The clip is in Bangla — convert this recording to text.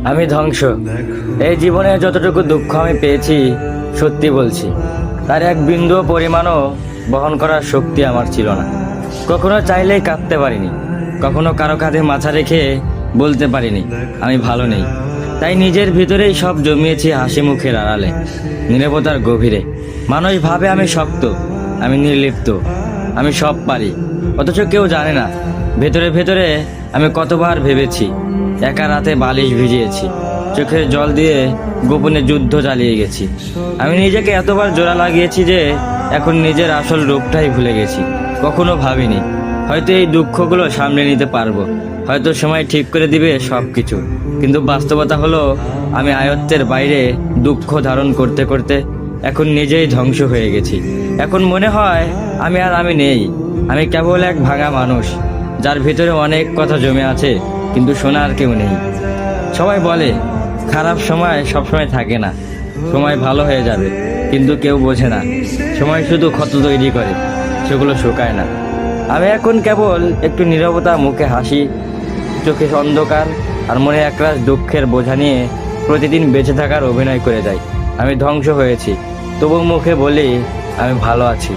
আমি ধ্বংস। এই জীবনে যতটুকু দুঃখ আমি পেয়েছি, সত্যি বলছি, তার এক বিন্দু পরিমাণও বহন করার শক্তি আমার ছিল না। কখনো চাইলেই কাঁদতে পারিনি, কখনো কারো কাঁধে মাথা রেখে বলতে পারিনি আমি ভালো নেই। তাই নিজের ভিতরেই সব জমিয়েছি হাসি মুখের আড়ালে, নীরবতার গভীরে। মানুষ ভাবে আমি শক্ত, আমি নির্লিপ্ত, আমি সব পারি, অথচ কেউ জানে না ভেতরে ভেতরে আমি কতবার ভেবেছি। একা রাতে বালিশ ভিজিয়েছি, চোখের জল দিয়ে গোপনে যুদ্ধ চালিয়ে গেছি। আমি নিজেকে এতবার জোড়া লাগিয়েছি যে এখন নিজের আসল রূপটাই ভুলে গেছি। কখনো ভাবিনি হয়তো এই দুঃখগুলো সামনে নিতে পারবো, হয়তো সময় ঠিক করে দিবে সব কিছু। কিন্তু বাস্তবতা হলো আমি আয়ত্তের বাইরে দুঃখ ধারণ করতে করতে এখন নিজেই ধ্বংস হয়ে গেছি। এখন মনে হয় আমি নেই, আমি কেবল এক ভাঙা মানুষ, যার ভিতরে অনেক কথা জমে আছে কিন্তু শোনার কেউ নেই। সবাই বলে খারাপ সময় সবসময় থাকে না, সময় ভালো হয়ে যাবে, কিন্তু কেউ বোঝে না সময় শুধু ক্ষত তৈরি করে, সেগুলো শুকায় না। আমি এখন কেবল একটু নীরবতা, মুখে হাসি, চোখে অন্ধকার আর মনে একরাশ দুঃখের বোঝা নিয়ে প্রতিদিন বেঁচে থাকার অভিনয় করে যাই। আমি ধ্বংস হয়েছি, তবু মুখে বলি আমি ভালো আছি।